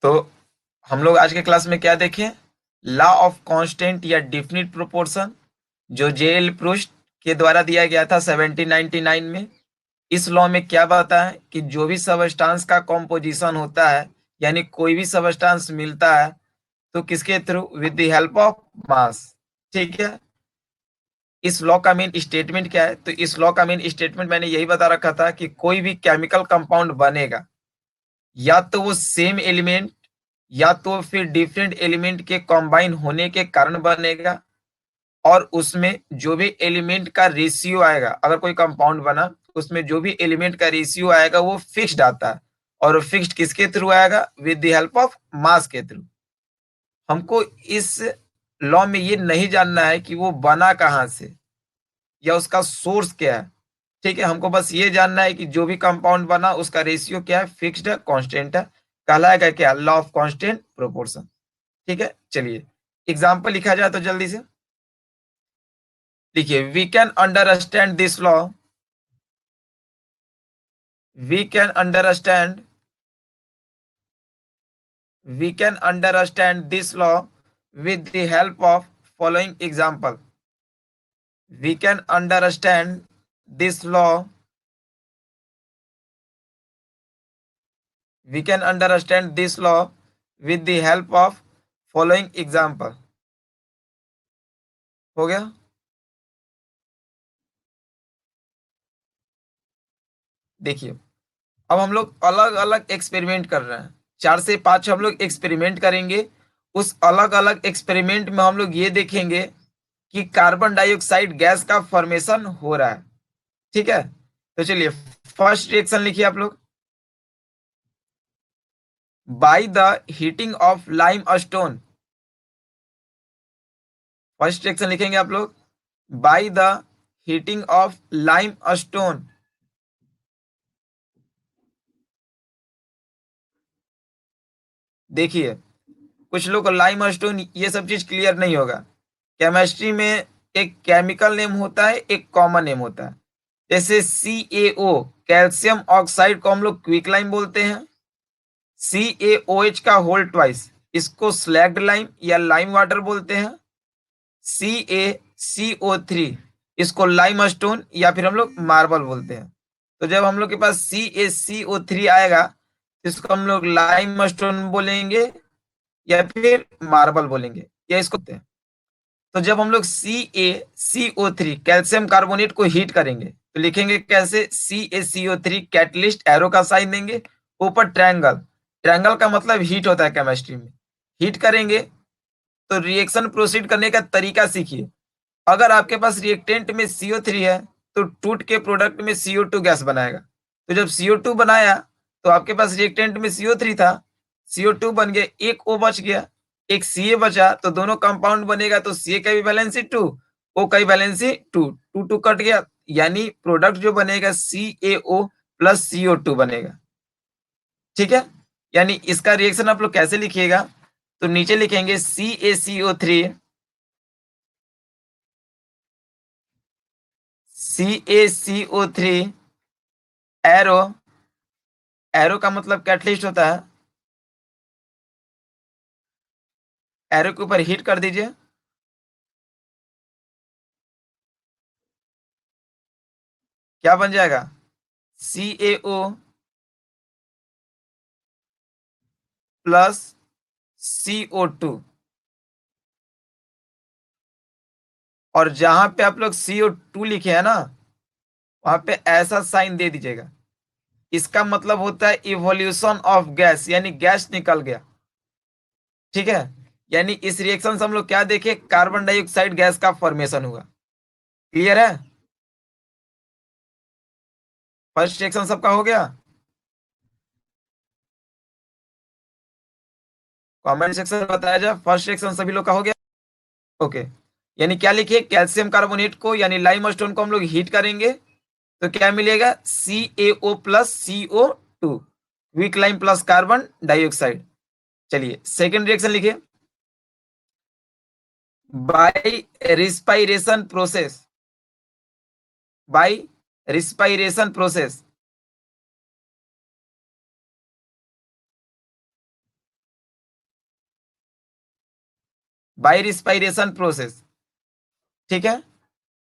तो हम लोग आज के क्लास में क्या देखें? लॉ ऑफ कांस्टेंट या डेफिनिट प्रोपोर्शन, जो जेएल प्रूस्ट के द्वारा दिया गया था 1799 में। इस लॉ में क्या बताता है कि जो भी सबस्टांस का कॉम्पोजिशन होता है, यानी कोई भी सबस्टांस मिलता है, तो किसके through? With the help of mass. ठीक है। इस लॉ का मेन स्टेटमेंट क्या है? तो इस लॉ का मेन स्टेटमेंट मैंने यही बता रखा था कि कोई भी केमिकल कंपाउंड बनेगा, या तो वो सेम एलिमेंट या तो फिर डिफरेंट एलिमेंट के कंबाइन होने के कारण बनेगा, और उसमें जो भी एलिमेंट का रेशियो आएगा, अगर कोई कंपाउंड बना उसमें जो भी एलिमेंट का रेशियो आएगा वो फिक्स्ड आता है। और फिक्स्ड किसके थ्रू आएगा? With the help of mass के थ्रू। हमको इस लॉ में ये नहीं जानना है कि वो बना कहाँ से या उसका सोर्स क्या है। ठीक है, हमको बस ये जानना है कि जो भी कंपाउंड बना उसका रेशियो क्या है? फिक्स्ड है, कांस्टेंट है। कहलाएगा क्या? Law of constant proportion. ठीक है, चलिए एग्जाम्पल लिखा जाए तो जल्दी से देखिए। We can understand we can understand this law with the help of following example. We can understand this law we can understand this law with the help of following example. हो गया? देखिए, अब हम लोग अलग अलग एक्सपेरिमेंट कर रहे हैं। 4 से 5 हम लोग एक्सपेरिमेंट करेंगे। उस अलग अलग एक्सपेरिमेंट में हम लोग ये देखेंगे कि कार्बन डाइऑक्साइड गैस का फॉर्मेशन हो रहा है। ठीक है, तो चलिए फर्स्ट रिएक्शन लिखिए आप लोग। By the heating of lime stone. First reaction लिखेंगे आप लोग, by the heating of lime stone. देखिए, कुछ लोग को लाइम स्टोन ये सब चीज क्लियर नहीं होगा। केमिस्ट्री में एक केमिकल नेम होता है, एक कॉमन नेम होता है। जैसे CaO, कैल्शियम ऑक्साइड को हम लोग क्विक लाइम बोलते हैं। CaOH का होल ट्वाइस, इसको स्लैग्ड लाइम या लाइम वाटर बोलते हैं। CaCO3, इसको लाइम स्टोन या फिर हम लोग मार्बल बोलते हैं। तो जब हम लोग के पास CaCO3 आएगा, इसको हम लोग लाइम स्टोन बोलेंगे या फिर मार्बल बोलेंगे, या इसको बोलते हैं। तो जब हम लोग CaCO3 कैल्शियम कार्बोनेट को हीट करेंगे तो लिखेंगे कैसे? CaCO3 कैटलिस्ट, एरो का साइन देंगे, ऊपर ट्रायंगल। ट्रायंगल का मतलब हीट होता है केमिस्ट्री में। हीट करेंगे तो रिएक्शन प्रोसीड करने का तरीका सीखिए। अगर आपके पास रिएक्टेंट में CO3 है तो टूट के प्रोडक्ट में CO2 गैस बनाएगा। तो जब CO2 बनाया तो आपके पास रिएक्टेंट में CO3 था, CO2 बन गया, एक O बच गया, एक Ca बचा, तो दोनों कंपाउंड बनेगा तो Ca का भी वैलेंसी 2, O का भी वैलेंसी 2, 2 2 कट गया, यानी प्रोडक्ट जो बनेगा CaO प्लस CO2 बनेगा। ठीक है, यानी इसका रिएक्शन आप लोग कैसे लिखिएगा? तो नीचे लिखेंगे CaCO3 एरो। एरो का मतलब कैटलिस्ट होता है। एरो के ऊपर हिट कर दीजिए, क्या बन जाएगा? CaO plus CO2। और जहां पे आप लोग CO2 लिखे हैं ना, वहां पे ऐसा साइन दे दीजिएगा। इसका मतलब होता है इवोल्यूशन ऑफ गैस, यानी गैस निकल गया। ठीक है, यानी इस रिएक्शन से हम लोग क्या देखे? कार्बन डाइऑक्साइड गैस का फॉर्मेशन हुआ। क्लियर है? फर्स्ट रिएक्शन सबका हो गया? कमेंट सेक्शन में बताया जाए, फर्स्ट रिएक्शन सभी लोग का हो गया? ओके, यानी क्या लिखिए? कैल्शियम कार्बोनेट को यानी लाइम स्टोन को हम लोग हीट करेंगे तो क्या मिलेगा? CaO plus CO2, weak lime plus carbon dioxide. चलिए सेकेंड रिएक्शन लिखिए। By respiration process, by respiration process, by respiration process, ठीक है।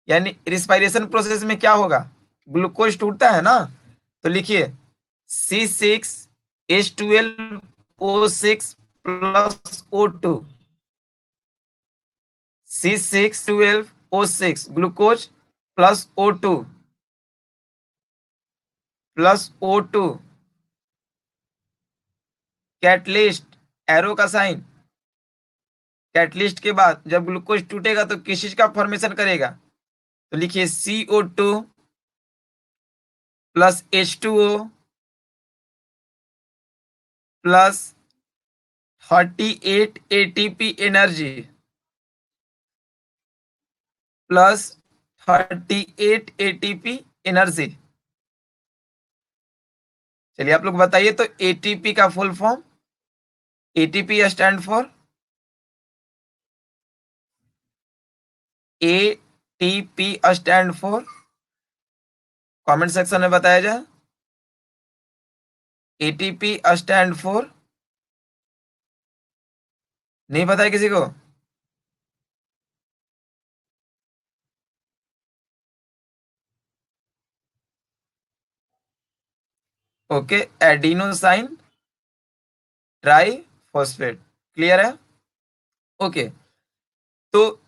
यानी रिस्पायरेशन प्रोसेस में क्या होगा, ग्लूकोज टूटता है ना, तो लिखिए C6H12O6 plus O2, C6H12O6 glucose plus O2 plus O2 catalyst, arrow का साइन, कैटलिस्ट के बाद जब ग्लूकोज टूटेगा तो किस चीज का फॉर्मेशन करेगा, तो लिखिए CO2 plus H2O plus 38 ATP energy plus 38 ATP energy. चलिए आप लोग बताइए, तो एटीपी का full form, ATP stand for, ATP stand for, comment section में बताया जाए। एटीपी स्टैंड फॉर, नहीं पता है किसी को? Okay, adenosine try phosphate, clear है? ओके, तो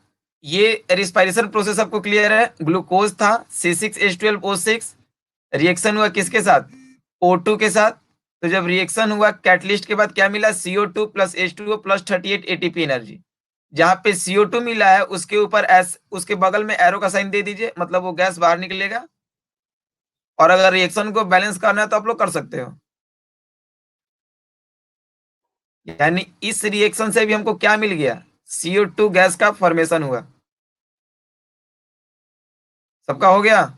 ये रिस्पायरेशन प्रोसेस आपको क्लियर है। ग्लूकोज था C6H12O6, रिएक्शन हुआ किसके साथ, O2 के साथ। तो जब रिएक्शन हुआ कैटलिस्ट के बाद क्या मिला, CO2 plus H2O plus 38 ATP energy. जहां पे CO2 मिला है उसके ऊपर एस, उसके बगल में एरो का साइन दे दीजिए, मतलब वो गैस बाहर निकलेगा। और अगर रिएक्शन को बैलेंस करना है तो आप लोग कर सकते हो। यानी इस रिएक्शन से भी हमको क्या मिल गया, CO2 गैस का फॉर्मेशन हुआ। सबका हो गया?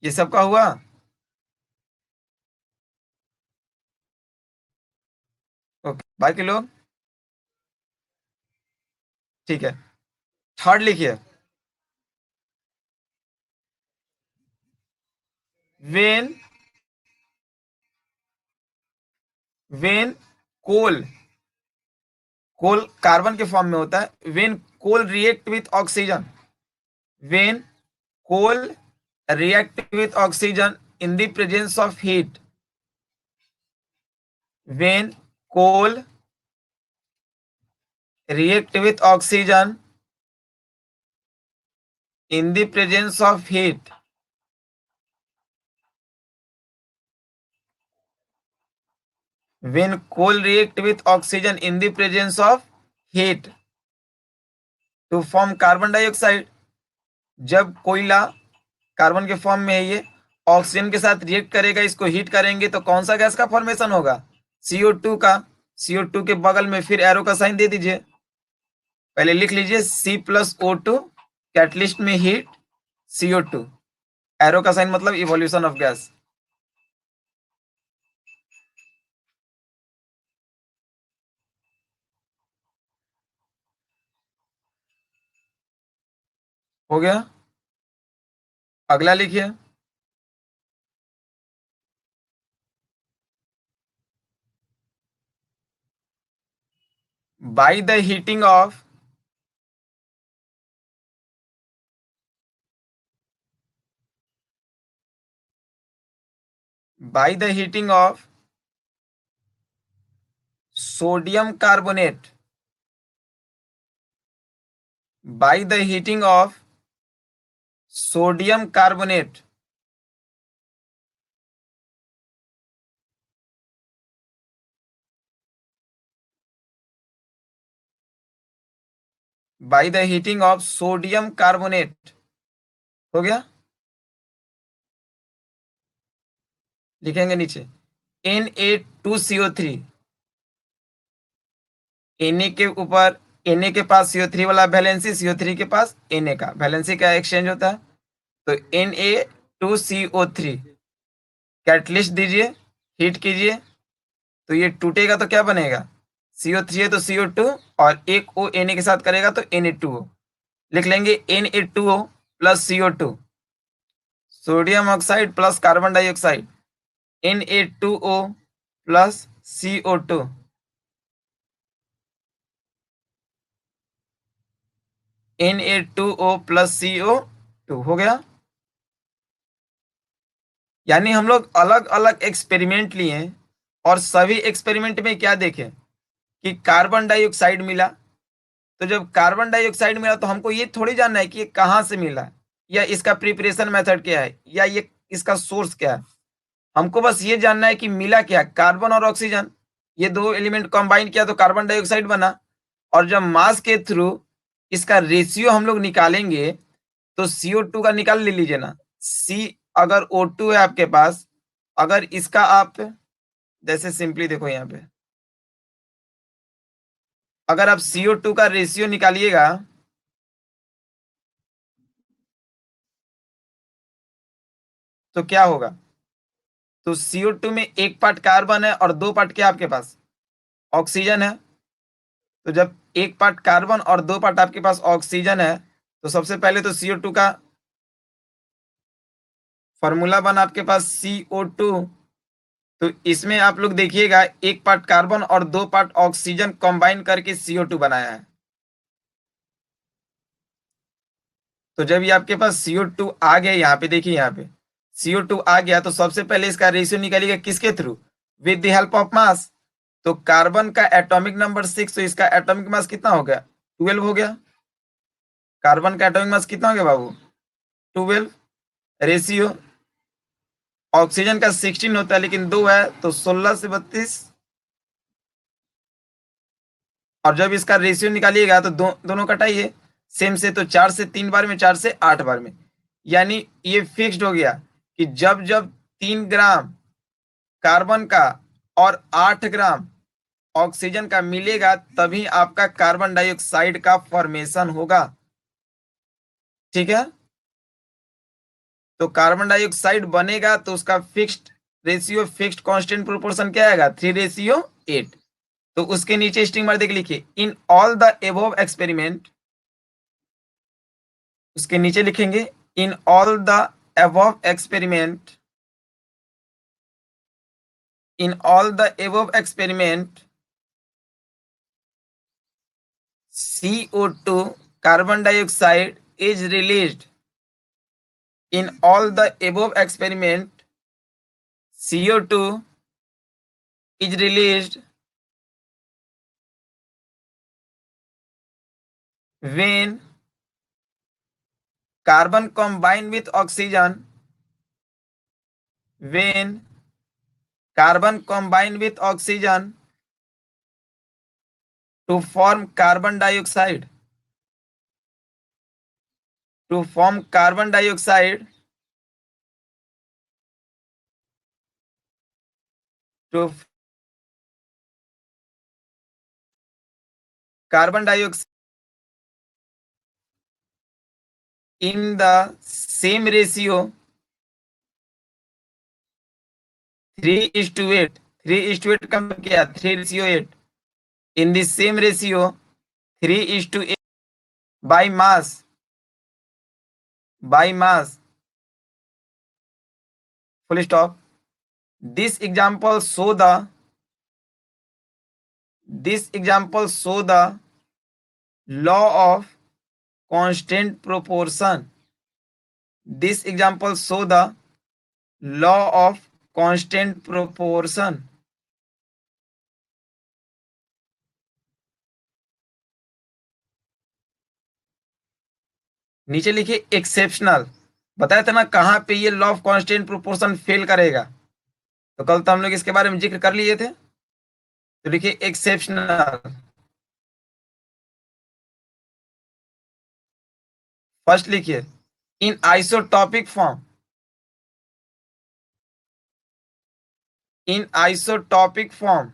ये सबका हुआ? ओके, बाकी लोग ठीक है। थर्ड लिखिए, when when coal, coal carbon के फॉर्म में होता है। When coal react with oxygen, when coal react with oxygen in the presence of heat, when coal react with oxygen in the presence of heat, when coal react with oxygen in the presence of heat to form carbon dioxide, जब कोयला carbon के form में है, ये oxygen के साथ react करेगा, इसको हीट करेंगे तो कौन सा गैस का फॉर्मेशन होगा, CO2 का। CO2 के बगल में फिर एरो का साइन दे दीजिए, पहले लिख लीजिए C+O2, कैटलिस्ट में हीट, CO2, एरो का साइन मतलब इवोल्यूशन ऑफ गैस। हो गया? अगला लिखिए, by the heating of, by the heating of sodium carbonate, by the heating of sodium carbonate, by the heating of sodium carbonate. हो गया? लिखेंगे नीचे Na2CO3, Na के ऊपर, Na के पास CO3 वाला वैलेंसी, CO3 के पास Na का वैलेंसी का एक्सचेंज होता है, तो Na2CO3 कैटलिस्ट दीजिए, हीट कीजिए, तो ये टूटेगा तो क्या बनेगा, CO3 है तो CO2, और एक O Na के साथ करेगा तो Na2O। लिख लेंगे Na2O plus CO2, sodium oxide plus carbon dioxide, Na2O plus CO2। Na2O plus CO2 हो गया। यानी हम लोग अलग अलग एक्सपेरिमेंट लिए और सभी एक्सपेरिमेंट में क्या देखें कि कार्बन डाइऑक्साइड मिला। तो जब कार्बन डाइऑक्साइड मिला तो हमको ये थोड़ी जानना है कि ये कहाँ से मिला, या इसका प्रिपरेशन मेथड क्या है, या ये इसका सोर्स क्या है। हमको बस ये जानना है कि मिला क्या, कार्बन और ऑक्सीजन, ये दो एलिमेंट कंबाइन किया तो कार्बन डाइऑक्साइड बना। और जब मास के थ्रू इसका रेशियो हम लोग निकालेंगे तो CO2 का निकाल ले लीजिए ना। सी अगर O2 है आपके पास, अगर इसका आप जैसे सिंपली देखो यहाँ पे, अगर आप CO2 का रेशियो निकालिएगा तो क्या होगा। तो CO2 में एक पार्ट कार्बन है और दो पार्ट क्या आपके पास ऑक्सीजन है। तो जब एक पार्ट कार्बन और दो पार्ट आपके पास ऑक्सीजन है तो सबसे पहले तो CO2 का फॉर्मूला बना आपके पास CO2। तो इसमें आप लोग देखिएगा एक पार्ट कार्बन और दो पार्ट ऑक्सीजन कंबाइन करके CO2 बनाया है। तो जब ये आपके पास CO2 आ गया, यहाँ पे देखिए, यहाँ पे CO2 आ गया तो सबसे पहले इसका रेशियो निकालिएगा किसके through, with the help of mass. तो कार्बन का एटॉमिक नंबर 6, तो इसका एटॉमिक मास कितना हो गया, 12 हो गया। कार्बन का एटॉमिक मास कितना हो गया बाबू, 12। रेशियो ऑक्सीजन का 16 होता है लेकिन दो है तो 16 से 32। और जब इसका रेशियो निकालिएगा तो दोनों कटाइए सेम से, तो 4 से 3 बार में, 4 से 8 बार में। यानी ये फिक्स्ड हो गया कि जब जब 3 ग्राम कार्बन का और 8 ग्राम ऑक्सीजन का मिलेगा तभी आपका कार्बन डाइऑक्साइड का फॉर्मेशन होगा। ठीक है। तो कार्बन डाइऑक्साइड बनेगा तो उसका fixed ratio, fixed constant proportion क्या आएगा, 3:8। तो उसके नीचे स्ट्रिंग मार देख लिखिए in all the above experiment, उसके नीचे लिखेंगे in all the above experiment, in all the above experiment CO2 carbon dioxide is released। in all the above experiment CO2 is released when carbon combine with oxygen, when carbon combine with oxygen to form carbon dioxide, to form carbon dioxide, to carbon dioxide in the same ratio 3:8, 3:8 का मतलब क्या, 3:8, in the same ratio 3:8 by mass, by mass, full stop। this example show the, this example show the law of constant proportion, this example show the law of constant proportion। नीचे लिखिए exceptional, बताया था ना कहाँ पे ये law of constant proportion fail करेगा, तो कल तो हम लोग इसके बारे में जिक्र कर लिए थे। तो लिखिए एक्सेप्शनल। फर्स्ट लिखिए इन आइसोटॉपिक फॉर्म, इन आइसोटॉपिक फॉर्म,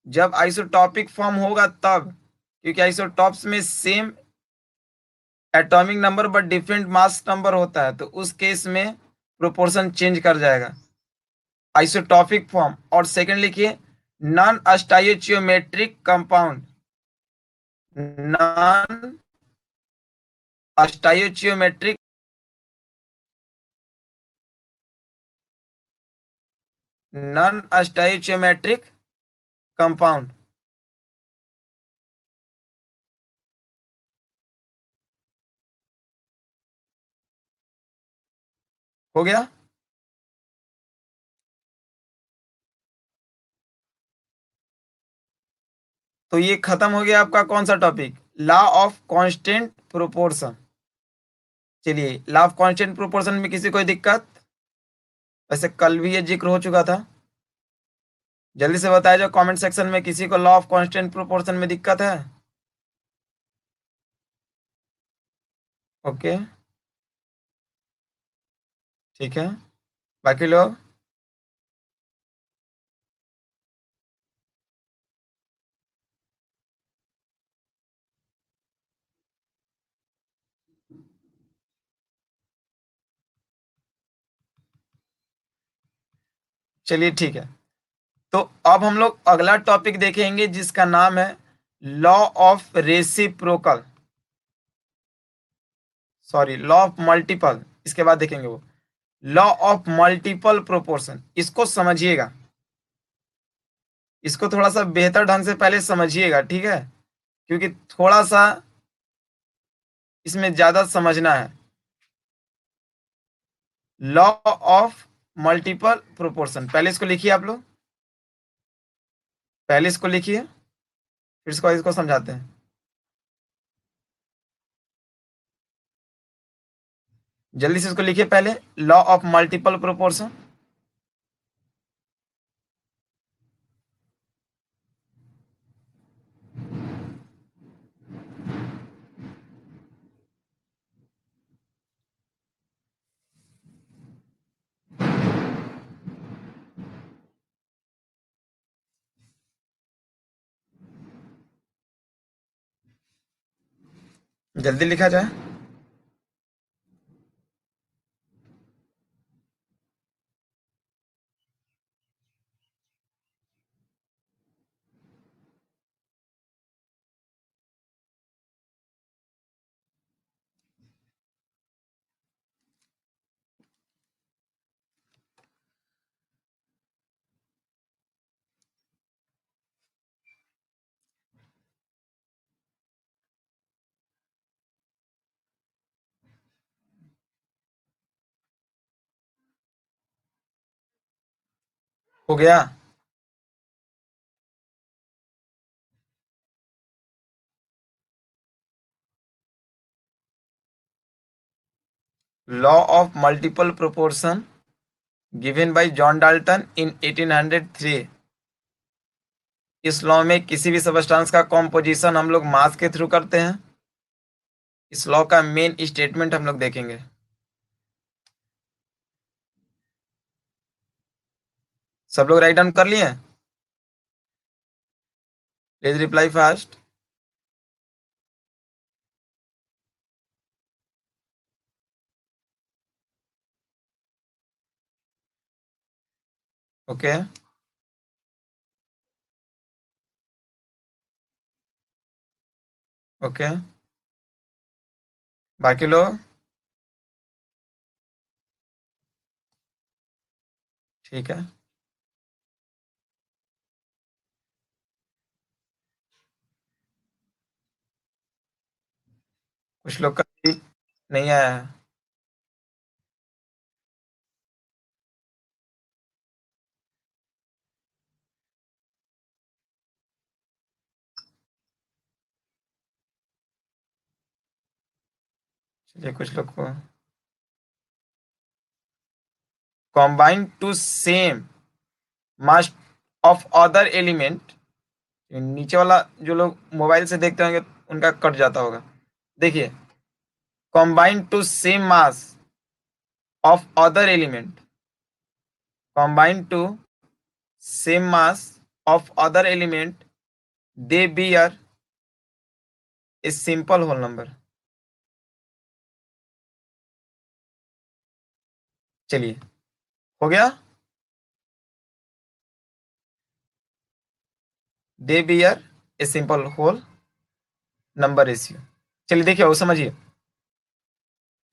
जब आइसोटॉपिक फॉर्म होगा तब, क्योंकि आइसोटॉप्स में same atomic number but different mass number होता है तो उस केस में प्रोपोर्शन चेंज कर जाएगा, आइसोटॉपिक फॉर्म। और सेकंड लिखिए non stoichiometric compound, non stoichiometric non stoichiometric compound. हो गया। तो ये खत्म हो गया आपका कौन सा topic, law of constant proportion. चलिए, लॉ ऑफ कांस्टेंट प्रोपोर्शन में किसी कोई दिक्कत? वैसे कल भी ये जिक्र हो चुका था। जल्दी से बताया जाओ कमेंट सेक्शन में, किसी को लॉ ऑफ कांस्टेंट प्रोपोर्शन में दिक्कत है? ओके, ठीक है। बाकी लोग? चलिए ठीक है। तो अब हम लोग अगला टॉपिक देखेंगे जिसका नाम है law of reciprocal, sorry law of multiple, इसके बाद देखेंगे वो लॉ ऑफ मल्टीपल प्रोपोर्शन। इसको समझिएगा, इसको थोड़ा सा बेहतर ढंग से पहले समझिएगा, ठीक है, क्योंकि थोड़ा सा इसमें ज्यादा समझना है। लॉ ऑफ मल्टीपल प्रोपोर्शन, पहले इसको लिखिए आप लोग, पहले इसको लिखिए, फिर इसको इसको समझाते हैं। जल्दी से इसको लिखिए पहले, लॉ ऑफ मल्टीपल प्रोपोर्शन। जल्दी लिखा जाए। हो गया। Law of multiple proportion given by John Dalton in 1803। इस लॉ में किसी भी सबस्टांस का कॉम्पोजिशन हम लोग मास के थ्रू करते हैं। इस लॉ का मेन स्टेटमेंट हम लोग देखेंगे। सब लोग राइट डाउन कर लिए? Please reply fast. Okay, okay. बाकी लोग? ठीक है। कुछ लोग का भी नहीं आया है। चलिए, कुछ लोग को combine to same mass of other element. नीचे वाला जो लोग मोबाइल से देखते होंगे उनका कट जाता होगा। देखिए, combine to same mass of other element, combine to same mass of other element, they bear a simple whole number। चलिए, हो गया। they bear a simple whole number ratio. चलिए देखिए, वो समझिए,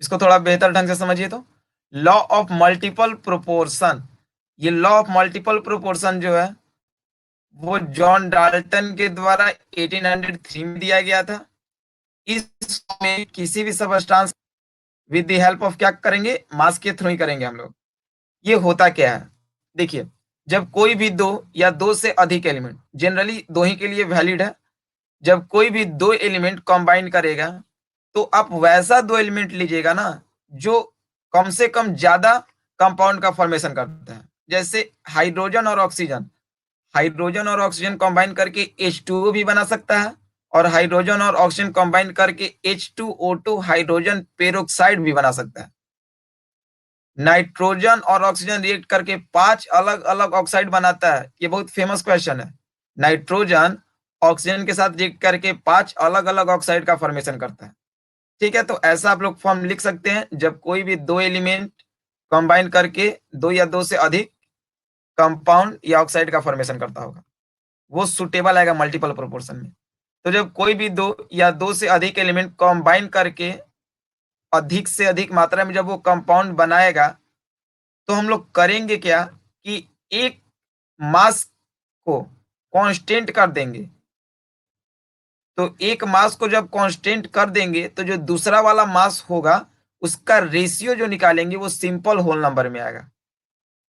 इसको थोड़ा बेहतर ढंग से समझिए। तो लॉ ऑफ मल्टीपल प्रोपोर्शन, ये लॉ ऑफ मल्टीपल प्रोपोर्शन जो है वो जॉन डाल्टन के द्वारा 1803 में दिया गया था। इस में किसी भी substance with the help of क्या करेंगे, मास के थ्रू ही करेंगे हम लोग। ये होता क्या है, देखिए, जब कोई भी दो या दो से अधिक एलिमेंट, जनरली दो ही के लिए वैलिड है, जब कोई भी दो एलिमेंट कंबाइन करेगा तो आप वैसा दो एलिमेंट लीजिएगा ना जो कम से कम ज्यादा कंपाउंड का फॉर्मेशन करता है। जैसे हाइड्रोजन और ऑक्सीजन, हाइड्रोजन और ऑक्सीजन कंबाइन करके H2O भी बना सकता है, और हाइड्रोजन और ऑक्सीजन कंबाइन करके H2O2 हाइड्रोजन पेरोक्साइड भी बना सकता है। नाइट्रोजन और ऑक्सीजन रिएक्ट करके 5 अलग अलग ऑक्साइड बनाता है। ये बहुत फेमस क्वेश्चन है। नाइट्रोजन ऑक्सीजन के साथ रिएक्ट करके 5 अलग अलग ऑक्साइड का फॉर्मेशन करता है। ठीक है, तो ऐसा आप लोग फॉर्म लिख सकते हैं जब कोई भी दो एलिमेंट कंबाइन करके दो या दो से अधिक कंपाउंड या ऑक्साइड का फॉर्मेशन करता होगा, वो सुटेबल आएगा मल्टीपल प्रोपोर्शन में। तो जब कोई भी दो या दो से अधिक एलिमेंट कंबाइन करके अधिक से अधिक मात्रा में जब वो कंपाउंड बनाएगा, तो हम लोग करेंगे क्या कि एक मास को कांस्टेंट कर देंगे। तो एक मास को जब कांस्टेंट कर देंगे तो जो दूसरा वाला मास होगा उसका रेशियो जो निकालेंगे वो सिंपल होल नंबर में आएगा।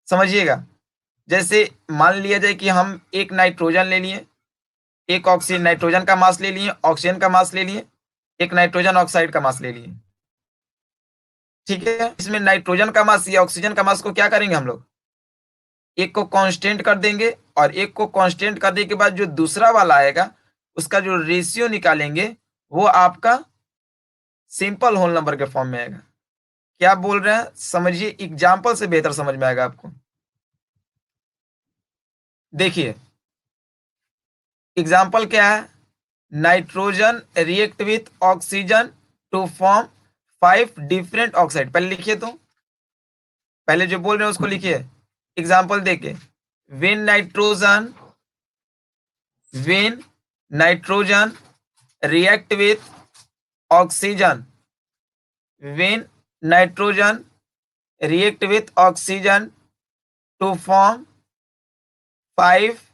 समझिएगा, जैसे मान लिया जाए कि हम एक नाइट्रोजन ले लिए, एक ऑक्सीजन, नाइट्रोजन का मास ले लिए, ऑक्सीजन का मास ले लिए, एक नाइट्रोजन ऑक्साइड का मास ले लिए। ठीक है, इसमें नाइट्रोजन का मास या ऑक्सीजन का मास को क्या करेंगे हम लोग, एक को कांस्टेंट कर देंगे, और एक को कांस्टेंट करने के बाद जो दूसरा वाला आएगा उसका जो रेशियो निकालेंगे वो आपका सिंपल होल नंबर के फॉर्म में आएगा। क्या बोल रहे हैं समझिए, एग्जाम्पल से बेहतर समझ में आएगा आपको। देखिए, एग्जाम्पल क्या है, nitrogen react with oxygen to form 5 different oxide. पहले लिखिए, तो पहले जो बोल रहे हैं उसको लिखिए एग्जाम्पल देके। When nitrogen, when nitrogen react with oxygen, when nitrogen react with oxygen to form 5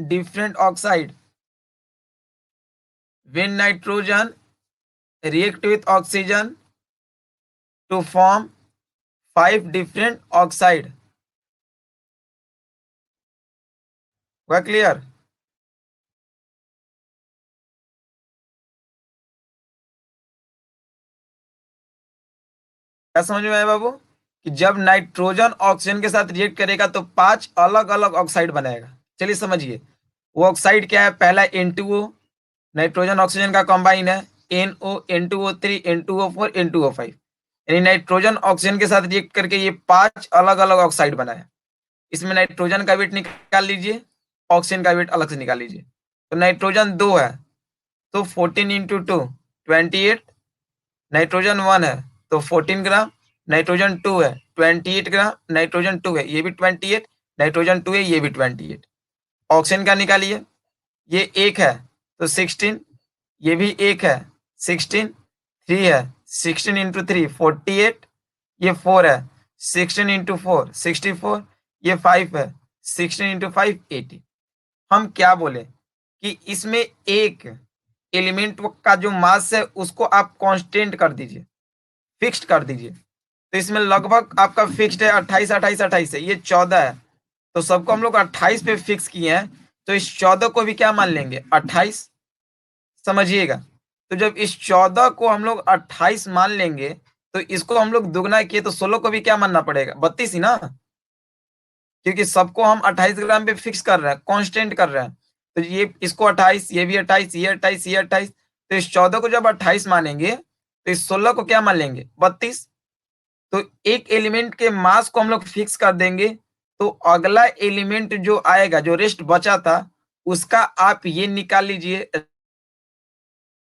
different oxide, when nitrogen react with oxygen to form 5 different oxide। हुआ क्लियर? क्या समझ में आया बाबू, कि जब नाइट्रोजन ऑक्सीजन के साथ रिएक्ट करेगा तो 5 अलग अलग ऑक्साइड बनाएगा। चलिए समझिए, वो ऑक्साइड क्या है, पहला N2O, नाइट्रोजन ऑक्सीजन का कंबाइन है, NO, N2O3, N2O4, N2O5, यानी नाइट्रोजन ऑक्सीजन के साथ रिएक्ट करके ये 5 अलग अलग ऑक्साइड बनाया। इसमें नाइट्रोजन का वेट निकाल लीजिए, ऑक्सीजन का वेट अलग से निकाल लीजिए। तो नाइट्रोजन 2 है तो 14 इंटू 2 28, नाइट्रोजन 1 है तो 14 ग्राम, नाइट्रोजन 2 है 28 ग्राम, नाइट्रोजन 2 है ये भी 28, नाइट्रोजन 2 है ये भी 28। ऑक्सीजन का निकालिए, ये 1 है तो 16, ये भी 1 है 16, 3 है 16 इंटू 3 48, ये 4 है 16 इंटू 4 64, ये 5 है 16 इंटू 5 80। हम क्या बोले कि इसमें एक एलिमेंट का जो मास है उसको आप कांस्टेंट कर दीजिए, फिक्स्ड कर दीजिए। तो इसमें लगभग आपका फिक्स्ड है 28 28 28 है, ये 14 है, तो सबको हम लोग 28 पे फिक्स किए हैं, तो इस 14 को भी क्या मान लेंगे 28। समझिएगा, तो जब इस 14 को हम लोग 28 मान लेंगे तो इसको हम लोग दुगना किए तो 16 को भी क्या मानना पड़ेगा 32 ही ना, क्योंकि सबको हम 28 ग्राम पे फिक्स कर रहे हैं, कांस्टेंट कर रहे हैं। तो ये इसको 28, ये भी 28, ये 28, ये 28, तो इस 14 को जब 28 मानेंगे तो इस 16 को क्या मान लेंगे 32। तो एक एलिमेंट के मास को हम लोग फिक्स कर देंगे, तो अगला एलिमेंट जो आएगा, जो रेस्ट बचा था, उसका आप ये निकाल लीजिए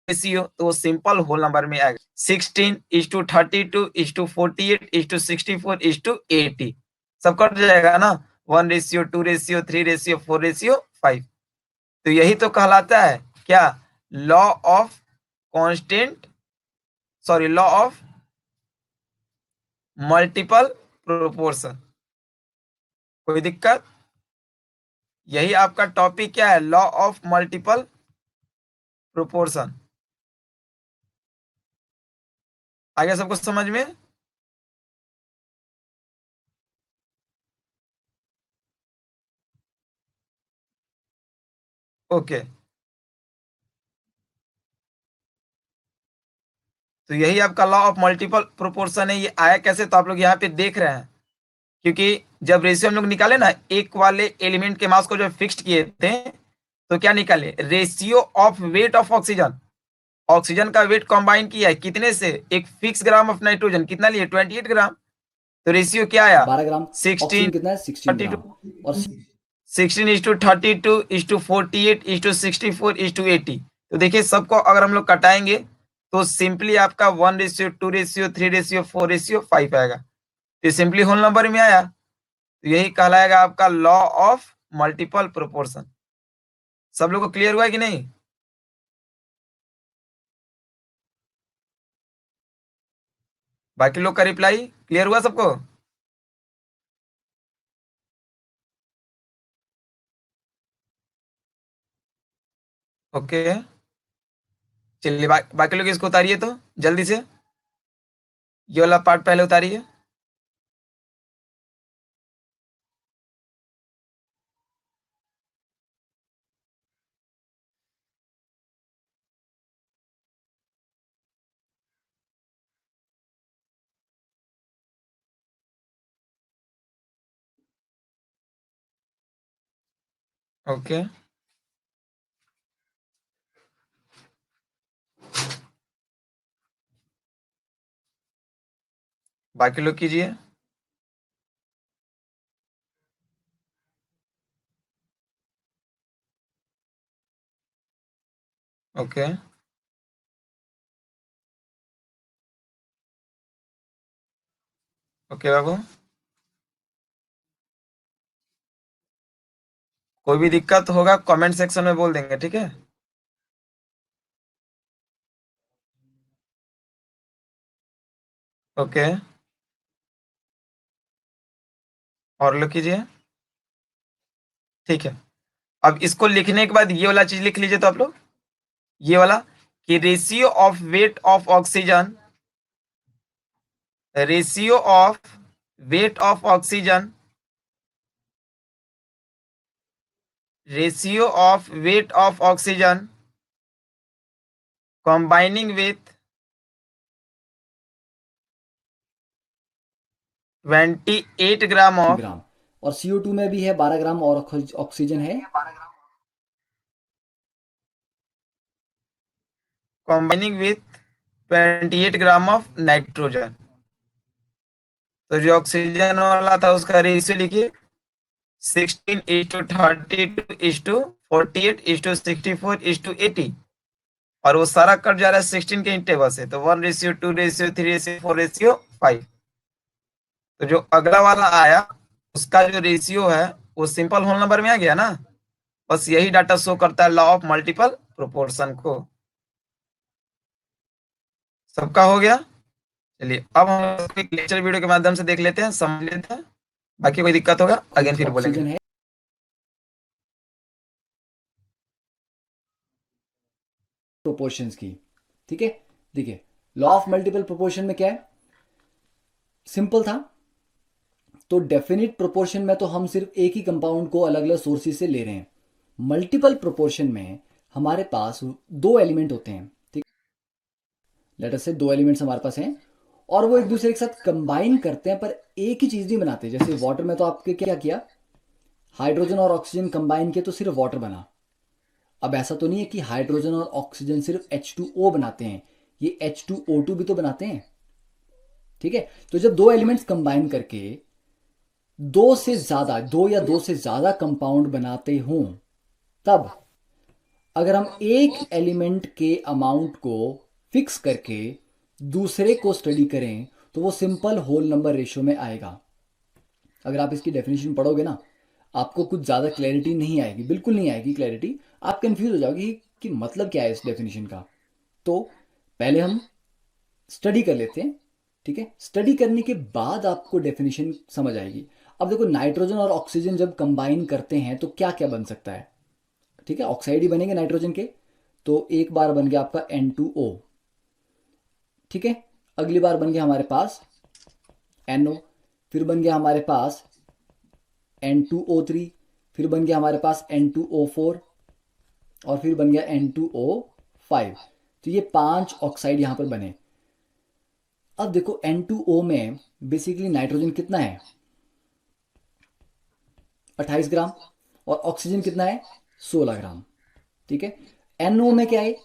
रेशियो, तो सिंपल होल नंबर में आएगा 16:32:48:64:64:80। सब कट जाएगा ना, 1:2:3:4:5। तो यही तो कहलाता है क्या, law of constant, sorry law of multiple proportion. कोई दिक्कत? यही आपका टॉपिक क्या है, लॉ ऑफ मल्टीपल प्रोपोर्शन। आगे सबको समझ में? ओके, तो यही आपका लॉ ऑफ मल्टीपल प्रोपोर्शन है। ये आया कैसे, तो आप लोग यहाँ पे देख रहे हैं, क्योंकि जब रेशियो हम लोग निकाले ना, एक वाले एलिमेंट के मास को जब फिक्स्ड किए थे, तो क्या निकाले, ratio of weight of oxygen. Oxygen का वेट कंबाइन किया है कितने से, एक फिक्स ग्राम ऑफ नाइट्रोजन, कितना लिए, 28 ग्राम। तो रेशियो क्या आया, 12 ग्राम। 16, ऑक्सीजन कितना है, 16 ग्राम। 32, और 16:32:48:64:80। तो देखिए सबको अगर हम लोग कटाएंगे, तो सिंपली आपका 1:2:3:4:5 आएगा। तो सिंपली होल नंबर में आया, तो यही कहलाएगा आपका लॉ ऑफ मल्टीपल प्रोपोर्शन। सब लोग को क्लियर हुआ है कि नहीं? बाकी लोग का रिप्लाई क्लियर हुआ सबको? ओके, चलिए बाकी लोग इसको उतारिए तो जल्दी से, ये वाला पार्ट पहले उतारिए। ओके, बाकी लोग कीजिए। ओके, ओके बाबू, कोई भी दिक्कत होगा कमेंट सेक्शन में बोल देंगे, ठीक है? ओके, और लोग कीजिए। ठीक है, अब इसको लिखने के बाद ये वाला चीज लिख लीजिए तो आप लोग, ये वाला, कि ratio of weight of oxygen, ratio of weight of oxygen, ratio of weight of oxygen combining with 28 gram of, gram. और CO2 में भी है 12 ग्राम, और ऑक्सीजन है combining with 28 gram of nitrogen. तो जो ऑक्सीजन वाला था उसका रेशियो लिखिए, 16:32:48:64:80, और वो सारा कट जा रहा है 16 के टेबल से, तो 1:2:3:4:5। तो जो अगला वाला आया, उसका जो रेशियो है वो सिंपल होल नंबर में आ गया ना। बस यही डाटा शो करता है लॉ ऑफ मल्टीपल प्रोपोर्शन को। सबका हो गया? चलिए अब हम एक लेक्चर वीडियो के माध्यम से देख लेते हैं, समझ लेते हैं। बाकी कोई दिक्कत होगा अगेन फिर बोलेंगे। ऑक्सीजन है प्रोपोर्शंस की। ठीक है, देखिए लॉ ऑफ मल्टीपल प्रोपोर्शन में क्या है, सिंपल था। तो डेफिनिट प्रोपोर्शन में तो हम सिर्फ एक ही कंपाउंड को अलग अलग सोर्सेज से ले रहे हैं। मल्टीपल प्रोपोर्शन में हमारे पास दो एलिमेंट होते हैं, ठीक, लेट अस से दो एलिमेंट्स हमारे पास हैं, और वो एक दूसरे के साथ कंबाइन करते हैं, पर एक ही चीज नहीं बनाते। जैसे वाटर में तो आपके क्या किया, हाइड्रोजन और ऑक्सीजन कंबाइन किए तो सिर्फ वाटर बना। अब ऐसा तो नहीं है कि हाइड्रोजन और ऑक्सीजन सिर्फ H2O बनाते हैं, ये H2O2 भी तो बनाते हैं। ठीक है, तो जब दो एलिमेंट्स कंबाइन करके दो से ज्यादा, दो या दो से ज्यादा कंपाउंड बनाते हों, तब अगर हम एक एलिमेंट के अमाउंट को फिक्स करके दूसरे को स्टडी करें, तो वो सिंपल होल नंबर रेशियो में आएगा। अगर आप इसकी डेफिनेशन पढ़ोगे ना, आपको कुछ ज़्यादा क्लैरिटी नहीं आएगी, बिल्कुल नहीं आएगी क्लैरिटी। आप कंफ्यूज हो जाओगे कि मतलब क्या है इस डेफिनेशन का। तो पहले हम स्टडी कर लेते हैं ठीक है, स्टडी करने के बाद आपको डेफिनेशन समझ आएगी। अब देखो, नाइट्रोजन और ऑक्सीजन जब कंबाइन करते हैं तो क्या क्या बन सकता है। ठीक है, ऑक्साइड ही बनेंगे नाइट्रोजन के, तो एक बार बन गया आपका N2O। ठीक है, अगली बार बन गया हमारे पास NO, फिर बन गया हमारे पास N2O3, फिर बन गया हमारे पास N2O4, और फिर बन गया N2O5। तो ये 5 ऑक्साइड यहां पर बने। अब देखो N2O में बेसिकली नाइट्रोजन कितना है, 28 ग्राम, और ऑक्सीजन कितना है, 16 ग्राम। ठीक है, NO में क्या है,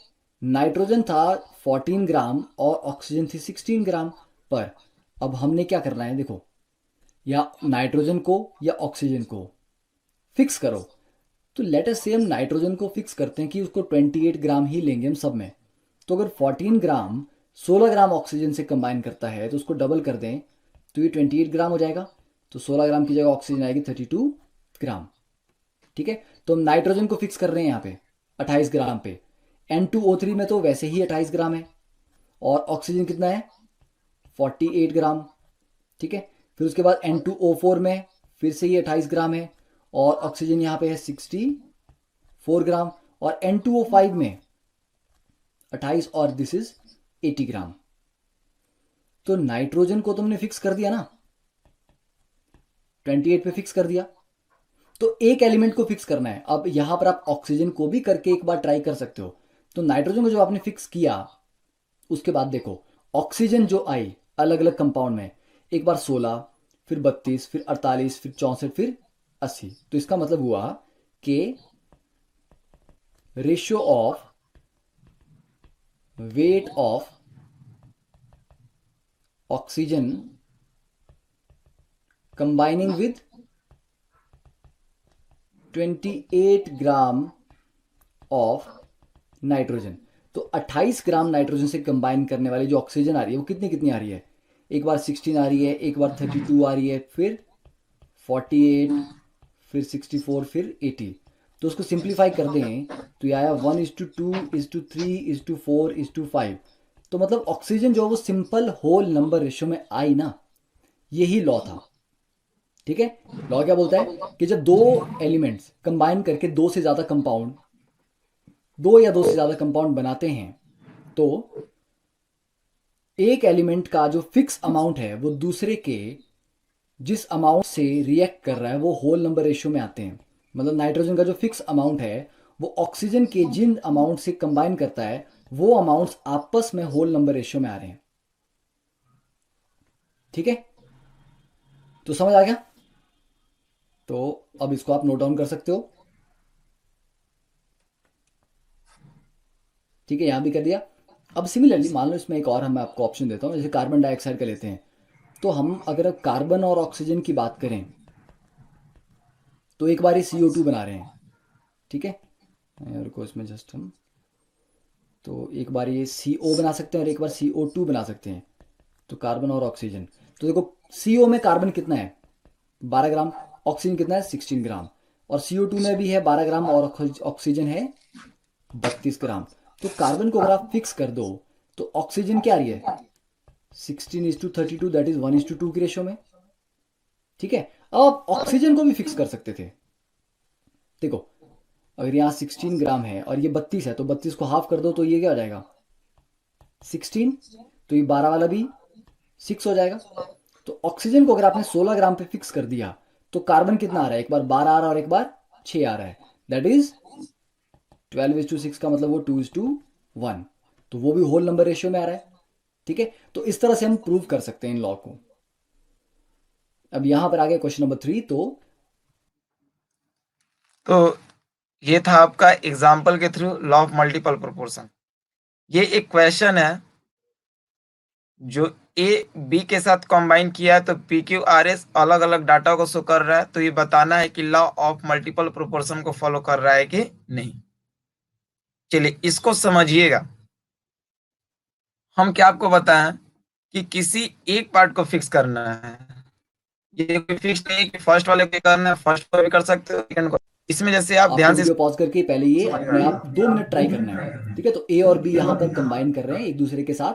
नाइट्रोजन था 14 ग्राम और ऑक्सीजन थी 16 ग्राम पर। अब हमने क्या करना है, देखो, या नाइट्रोजन को या ऑक्सीजन को फिक्स करो। तो लेट अस से हम नाइट्रोजन को फिक्स करते हैं कि उसको 28 ग्राम ही लेंगे हम सब में। तो अगर 14 ग्राम 16 ग्राम ऑक्सीजन से कंबाइन करता है तो उसको डबल कर दें तो ये 28 ग्राम हो जाएगा। तो 16 ग्राम की जगह ऑक्सीजन आएगी 32 ग्राम। ठीक है, तो हम नाइट्रोजन को फिक्स कर रहे हैं यहाँ पे 28 ग्राम पे। N2O3 में तो वैसे ही 28 ग्राम है, और ऑक्सीजन कितना है, 48 ग्राम। ठीक है, फिर उसके बाद N2O4 में फिर से ये 28 ग्राम है, और ऑक्सीजन यहाँ पे है 64 ग्राम, और N2O5 में 28, और दिस इज 80 ग्राम। तो नाइट्रोजन को तुमने फिक्स कर दिया ना, 28 पे फिक्स कर दिया। तो एक एलिमेंट को फिक्स करना है। अब यहां पर आप ऑक्सीजन को भी करके एक बार ट्राई कर सकते हो। तो नाइट्रोजन को जो आपने फिक्स किया, उसके बाद देखो ऑक्सीजन जो आई अलग अलग कंपाउंड में, एक बार 16, फिर 32, फिर 48, फिर 64, फिर 80। तो इसका मतलब हुआ कि ratio of weight of oxygen combining with 28 gram of nitrogen. तो 28 ग्राम नाइट्रोजन से कंबाइन करने वाली जो ऑक्सीजन आ रही है वो कितनी कितनी आ रही है, एक बार 16 आ रही है, एक बार 32 आ रही है, फिर 48, फिर 64, फिर 80। तो उसको सिंप्लीफाई कर दें तो ये आया 1:2:3:4:5। तो मतलब ऑक्सीजन जो वो सिंपल होल नंबर रेशियो में आई ना, यही लॉ था। ठीक है, लॉ क्या बोलता है कि जब दो एलिमेंट्स कंबाइन करके दो या दो से ज्यादा कंपाउंड बनाते हैं, तो एक एलिमेंट का जो फिक्स अमाउंट है वो दूसरे के जिस अमाउंट से रिएक्ट कर रहा है वो होल नंबर रेशियो में आते हैं। मतलब नाइट्रोजन का जो फिक्स अमाउंट है वो ऑक्सीजन के जिन अमाउंट से कंबाइन करता है वो अमाउंट्स आपस में होल नंबर रेशियो में आ रहे हैं। ठीक है, तो समझ आ गया। तो अब इसको आप नोट डाउन कर सकते हो। ठीक है, यहां भी कर दिया। अब सिमिलरली मान लो इसमें एक और हम आपको ऑप्शन देता हूं, जैसे कार्बन डाइऑक्साइड का लेते हैं। तो हम अगर कार्बन और ऑक्सीजन की बात करें तो एक बार ये CO2 बना रहे हैं। ठीक है, और को इसमें जस्ट हम तो एक बार ये CO बना सकते हैं और एक बार CO2 बना सकते हैं। तो कार्बन और ऑक्सीजन, तो देखो CO में कार्बन कितना है, 12 ग्राम, ऑक्सीजन कितना है, 16 ग्राम, और CO2 में भी है 12 ग्राम और ऑक्सीजन है 32 ग्राम। तो कार्बन को अगर आप फिक्स कर दो तो ऑक्सीजन क्या आ रही है, 16:32, दैट इज 1:2 की रेशियो में। ठीक है, अब आप ऑक्सीजन को भी फिक्स कर सकते थे। देखो अगर यहाँ 16 ग्राम है और ये 32 है, तो 32 को हाफ कर दो तो ये क्या हो जाएगा, 16। तो ये 12 वाला भी 6 हो जाएगा। तो ऑक्सीजन को अगर आपने 16 ग्राम पे फिक्स कर दिया तो कार्बन कितना आ रहा है, एक बार 12 आ रहा है और एक बार 6 आ रहा है, दैट इज 12:6 का मतलब वो 2:1। तो वो भी होल नंबर रेशियो में आ रहा है। ठीक है, तो इस तरह से हम प्रूव कर सकते हैं इन लॉ को। अब यहां पर आ गया क्वेश्चन नंबर 3। तो ये था आपका एग्जाम्पल के through law of multiple proportion. ये एक क्वेश्चन है जो ए बी के साथ कंबाइन किया है, तो पी क्यू आर एस अलग अलग डाटा को शो कर रहा है। तो ये बताना है कि लॉ ऑफ मल्टीपल प्रोपोर्शन को फॉलो कर रहा है कि नहीं। चलिए इसको समझिएगा। हम क्या आपको बताएं कि किसी एक पार्ट को फिक्स करना है। ये कोई फिक्स नहीं है कि फर्स्ट वाले को करना है, फर्स्ट को भी कर सकते हो, सेकंड को। इसमें जैसे आप आपको ध्यान से वीडियो पॉज करके पहले ये अपने आप 2 मिनट ट्राई करना है, ठीक है। तो ए और बी यहाँ पर कंबाइन कर रहे हैं एक दूसरे के साथ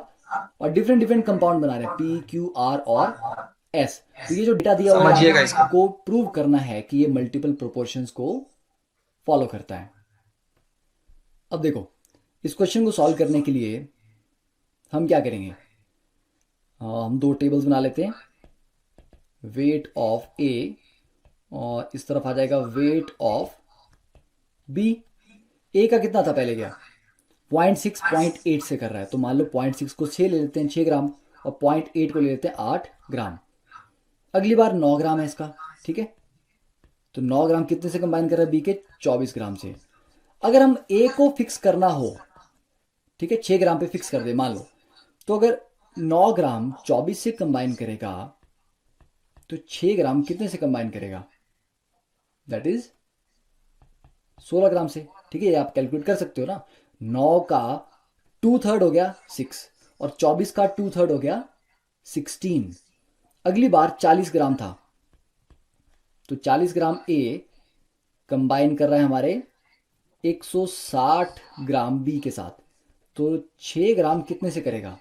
और डिफरेंट डिफरेंट कंपाउंड बना रहे हैं, पी क्यू आर और एस। तो ये जो डेटा दिया हुआ है समझिएगा इसको। आपको प्रूव करना है कि ये मल्टीपल प्रोपोर्शंस को फॉलो करता है। अब देखो, इस क्वेश्चन को सॉल्व करने के लिए हम क्या करेंगे, हम 2 टेबल्स बना लेते हैं, वेट ऑफ ए और इस तरफ आ जाएगा वेट ऑफ बी। ए का कितना था पहले, क्या 0.6 0.8 से कर रहा है, तो मान लो 0.6 को 6 ले लेते हैं, 6 ग्राम, और 0.8 को ले लेते हैं 8 ग्राम। अगली बार 9 ग्राम है इसका, ठीक है। तो 9 ग्राम कितने से कंबाइन कर रहा है, बी के 24 ग्राम से। अगर हम ए को फिक्स करना हो, ठीक है, 6 ग्राम पे फिक्स कर दे मान लो, तो अगर 9 ग्राम 24 से कंबाइन करेगा तो 6 ग्राम कितने से कंबाइन करेगा, दैट इज 16 ग्राम से, ठीक है। ये आप कैलकुलेट कर सकते हो ना, 9 का 2/3 हो गया 6 और 24 का 2/3 हो गया 16। अगली बार 40 ग्राम था, तो 40 ग्राम ए कंबाइन कर रहा है हमारे 160 ग्राम बी के साथ, तो 6 ग्राम कितने से करेगा,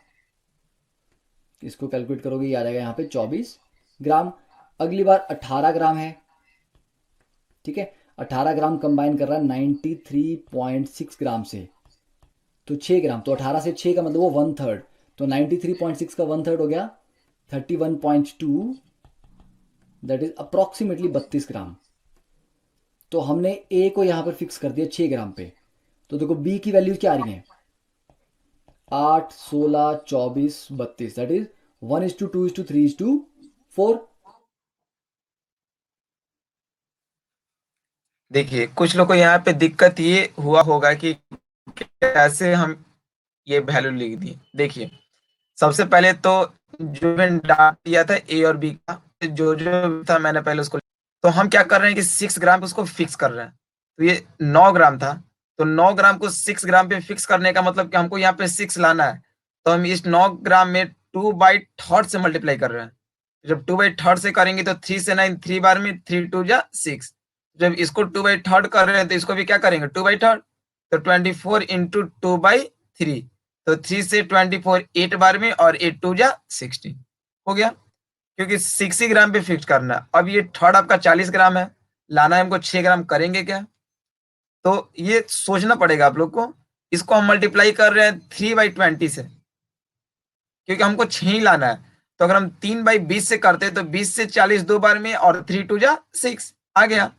इसको कैलकुलेट करोगे ये आ जाएगा यहाँ पे 24 ग्राम। अगली बार 18 ग्राम है, ठीक है, 18 ग्राम कंबाइन कर रहा है 93.6 ग्राम से, तो 6 ग्राम, तो 18 से 6 का मतलब वो 1/3, तो 93.6 का 1/3 हो गया 31.2, दैट इज अप्रॉक्सीमेटली 32 ग्राम। तो हमने ए को यहाँ पर फिक्स कर दिया 6 ग्राम पे, तो देखो बी की वैल्यू क्या आ रही है, 8, 16, 24, 32, दैट इज 1:2:3:4। देखिए कुछ लोग को यहाँ पे दिक्कत ये हुआ होगा कि कैसे हम ये वैल्यू लिख दिए। देखिए सबसे पहले तो जो मैंने डाटा दिया था ए और बी का, जो जो था मैंने पहले उसको, तो हम क्या कर रहे हैं कि 6 ग्राम पे उसको फिक्स कर रहे हैं। तो ये 9 ग्राम था, तो 9 ग्राम को 6 ग्राम पे फिक्स करने का मतलब कि हमको यहाँ पे 6 लाना है। तो हम इस 9 ग्राम में 2/3 से मल्टीप्लाई कर रहे हैं। जब 2/3 से करेंगे तो 3 से 9, 3 बार में 3 2 जा 6। जब इसको 2/3 कर रहे हैं तो इसको भी क्या करेंगे 2/3, तो 24 इंटू 2/3, तो 3 से 24 8 बार में और 8 2 जा 16 हो गया, क्योंकि 6 ही ग्राम पे फिक्स करना है। अब ये थर्ड आपका 40 ग्राम है, लाना है हमको 6 ग्राम, करेंगे क्या, तो ये सोचना पड़ेगा आप लोग को। इसको हम मल्टीप्लाई कर रहे हैं 3/20 से, क्योंकि हमको 6 ही लाना है। तो अगर हम 3/20 से करते हैं तो 20 से 40 दो बार में और 3 2 जा 6 आ गया।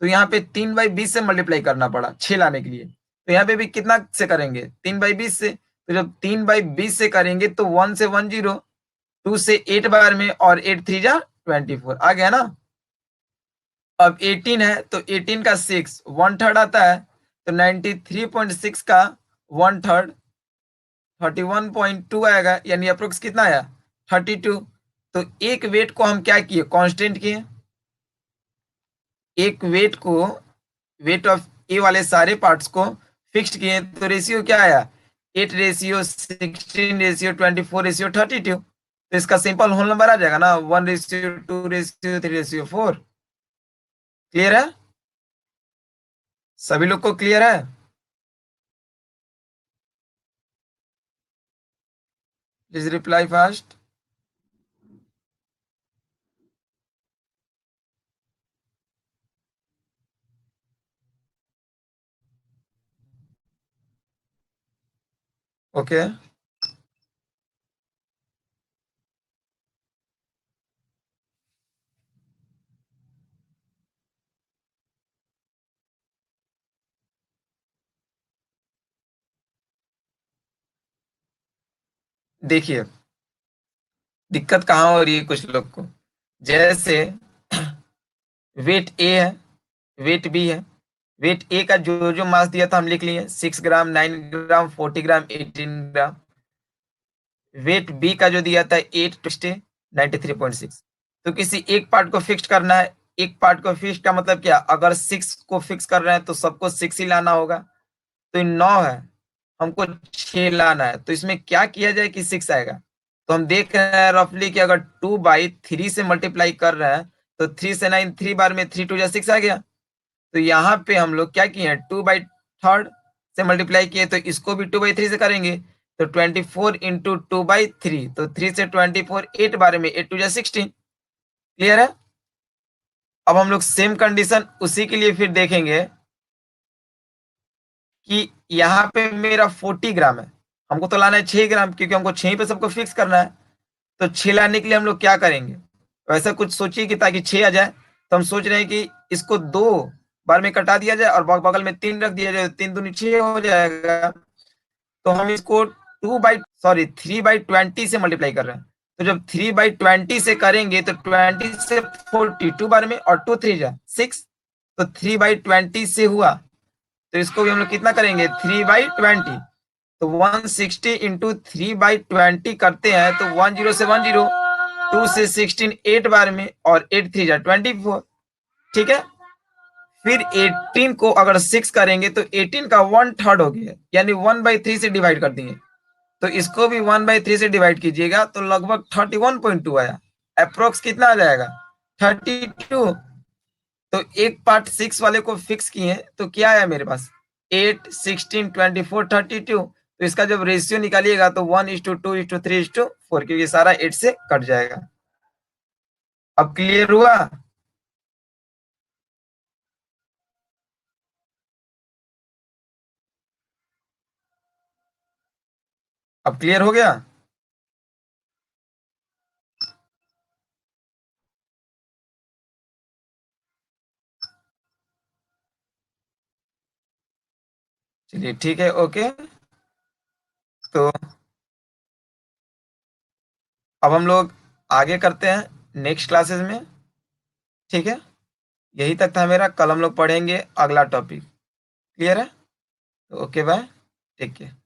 तो यहाँ पे 3/20 से मल्टीप्लाई करना पड़ा 6 लाने के लिए। तो यहाँ पे भी कितना से करेंगे 3/20 से, तो जब 3/20 से करेंगे तो 1 से 1 0, 2 से 8 बार में और 8 3 जा 24 आ गया ना। अब 18 है तो 18 का 6 1/3 आता है, तो 93.6 का 1/3 31.2 आएगा, यानी अप्रोक्स कितना आया 32। तो एक वेट को हम क्या किए कांस्टेंट किए, एक वेट को, वेट ऑफ ए वाले सारे पार्ट्स को फिक्स्ड किए, तो रेशियो क्या आया 8:16:24:32। तो इसका सिंपल होल नंबर आ जाएगा ना 1:2:3:4। क्लियर है, सभी लोग को क्लियर है, प्लीज रिप्लाई फास्ट। ओके देखिए दिक्कत कहाँ हो रही है कुछ लोग को, जैसे वेट ए है, वेट बी है। वेट ए का जो जो मास दिया था हम लिख लिए 6 ग्राम, 9 ग्राम, 40 ग्राम, 18 ग्राम। वेट बी का जो दिया था 8:93.6। तो किसी एक पार्ट को फिक्स करना है, एक पार्ट को फिक्स का मतलब क्या, अगर 6 को फिक्स कर रहे हैं तो सबको 6 ही लाना होगा। तो ये 9 है, हमको 6 लाना है, तो इसमें क्या किया जाए कि 6 आएगा। तो हम देख रहे हैं रफली कि अगर 2/3 से मल्टीप्लाई कर रहे हैं तो 3 से 9 3 बार में 3 2 जा 6 आ गया। तो यहाँ पे हम लोग क्या किए, 2/3 से मल्टीप्लाई किए, तो इसको भी 2/3 से करेंगे, तो 24 इंटू 2/3, तो 3 से 24 8 बार में 8 2 जा 16। क्लियर है? अब हम लोग सेम कंडीशन उसी के लिए फिर देखेंगे कि यहाँ पे मेरा 40 ग्राम है, हमको तो लाना है 6 ग्राम, क्योंकि हमको 6 पे सबको फिक्स करना है। तो 6 लाने के लिए हम लोग क्या करेंगे, वैसा कुछ सोचिए कि ताकि 6 आ जाए। तो हम सोच रहे हैं कि इसको 2 बार में कटा दिया जाए और बगल में 3 रख दिया जाए, 3 दूनी 6 हो जाएगा। तो हम इसको 3/20 से मल्टीप्लाई कर रहे हैं। तो जब 3/20 से करेंगे तो 20 से 42 बार में, और 2 3 जा 6, तो 3/20 से हुआ। तो इसको भी हम लोग कितना करेंगे, 3/20, तो 160 इंटू 3/20 करते हैं, तो 10 से 10, 2 से 16 8 बार में, और 8 3 जा 24। ठीक है, फिर 18 को अगर 6 करेंगे तो 18 का 1/3 हो गया, यानी 1/3 से डिवाइड कर दिए। तो इसको भी 1/3 से डिवाइड कीजिएगा, तो लगभग 31.2 आया। अप्रोक्स कितना आ जाएगा, 32। तो एक पार्ट 6 वाले को फिक्स किए, तो क्या आया मेरे पास, 8 16 24 32। तो इसका जब रेशियो निकालिएगा तो 1:2:3:4, क्योंकि सारा 8 से कट जाएगा। अब क्लियर हुआ? अब क्लियर हो गया? चलिए ठीक है, ओके। तो अब हम लोग आगे करते हैं नेक्स्ट क्लासेस में। ठीक है, यही तक था मेरा, कल हम लोग पढ़ेंगे अगला टॉपिक। क्लियर है? तो ओके, बाय, टेक केयर।